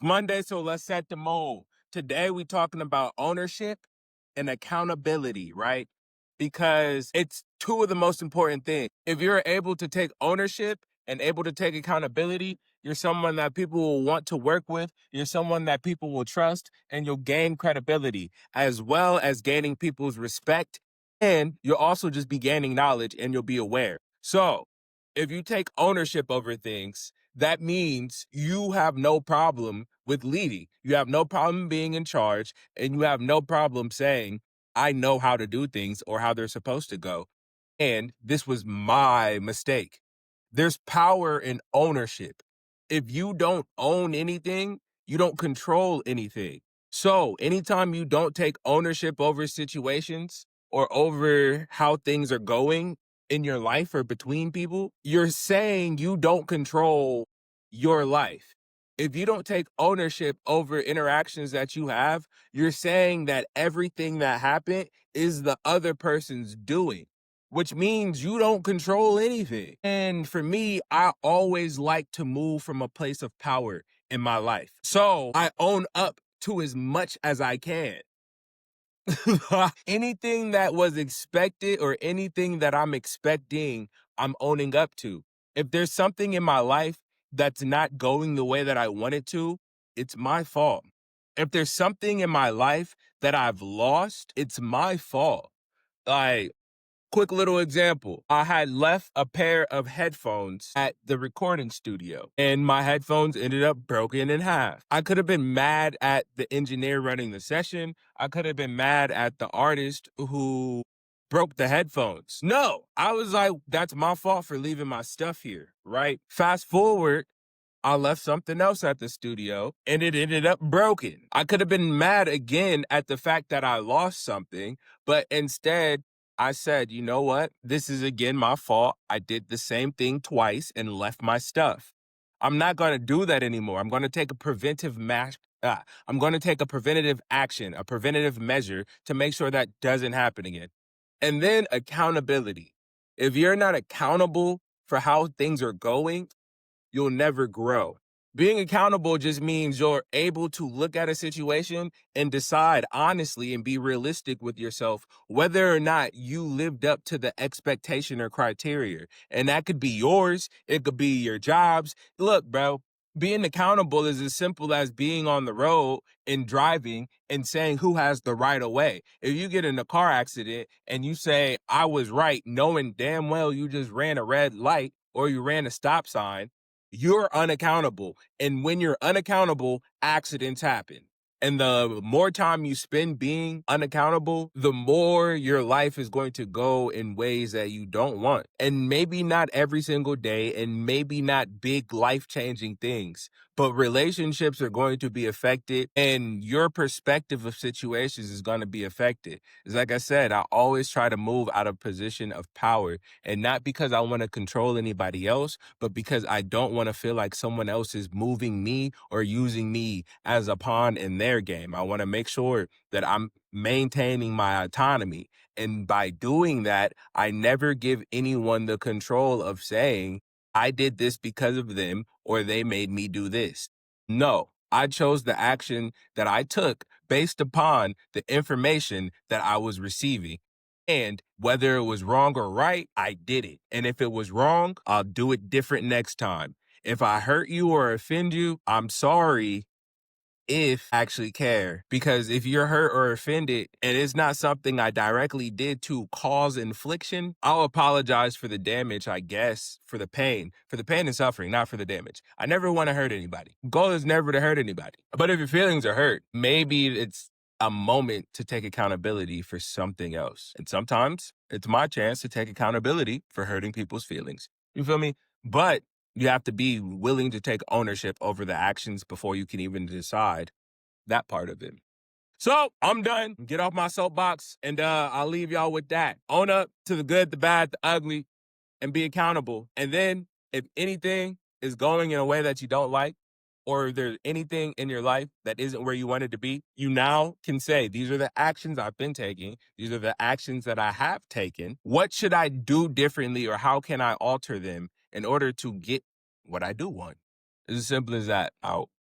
Monday, so let's set the mood. Today we talking about ownership and accountability, right? Because it's two of the most important things. If you're able to take ownership and able to take accountability, you're someone that people will want to work with, you're someone that people will trust, and you'll gain credibility, as well as gaining people's respect. And you'll also just be gaining knowledge and you'll be aware. So if you take ownership over things, that means you have no problem with leading. You have no problem being in charge, and you have no problem saying, I know how to do things or how they're supposed to go. And this was my mistake. There's power in ownership. If you don't own anything, you don't control anything. So anytime you don't take ownership over situations or over how things are going in your life or between people, you're saying you don't control your life. If you don't take ownership over interactions that you have, you're saying that everything that happened is the other person's doing, which means you don't control anything. And for me, I always like to move from a place of power in my life. So I own up to as much as I can. Anything that was expected or anything that I'm expecting, I'm owning up to. If there's something in my life that's not going the way that I want it to, it's my fault. If there's something in my life that I've lost, it's my fault. Like, quick little example. I had left a pair of headphones at the recording studio and my headphones ended up broken in half. I could have been mad at the engineer running the session. I could have been mad at the artist who broke the headphones. No, I was like, that's my fault for leaving my stuff here, right? Fast forward, I left something else at the studio and it ended up broken. I could have been mad again at the fact that I lost something, but instead I said, you know what? This is again my fault. I did the same thing twice and left my stuff. I'm not going to do that anymore. I'm going to take a I'm going to take a preventative action, a preventative measure to make sure that doesn't happen again. And then accountability. If you're not accountable for how things are going, you'll never grow. Being accountable just means you're able to look at a situation and decide honestly and be realistic with yourself whether or not you lived up to the expectation or criteria. And that could be yours, it could be your jobs. Look, bro, being accountable is as simple as being on the road and driving and saying who has the right of way. If you get in a car accident and you say, I was right, knowing damn well you just ran a red light or you ran a stop sign, you're unaccountable. And when you're unaccountable, accidents happen. And the more time you spend being unaccountable, the more your life is going to go in ways that you don't want. And maybe not every single day, and maybe not big life changing things, but relationships are going to be affected, and your perspective of situations is going to be affected. It's like I said, I always try to move out of position of power, and not because I want to control anybody else, but because I don't want to feel like someone else is moving me or using me as a pawn in their game. I want to make sure that I'm maintaining my autonomy. And by doing that, I never give anyone the control of saying, I did this because of them or they made me do this. No, I chose the action that I took based upon the information that I was receiving. And whether it was wrong or right, I did it. And if it was wrong, I'll do it different next time. If I hurt you or offend you, I'm sorry if I actually care. Because if you're hurt or offended and it's not something I directly did to cause infliction, I'll apologize for the damage, I guess, for the pain and suffering, not for the damage. I never want to hurt anybody. Goal is never to hurt anybody. But if your feelings are hurt, maybe it's a moment to take accountability for something else. And sometimes it's my chance to take accountability for hurting people's feelings. You feel me? But you have to be willing to take ownership over the actions before you can even decide that part of it. So I'm done. Get off my soapbox, and I'll leave y'all with that. Own up to the good, the bad, the ugly, and be accountable. And then if anything is going in a way that you don't like, or if there's anything in your life that isn't where you wanted to be, you now can say, these are the actions I've been taking. These are the actions that I have taken. What should I do differently, or how can I alter them in order to get what I do want? It's as simple as that. Out.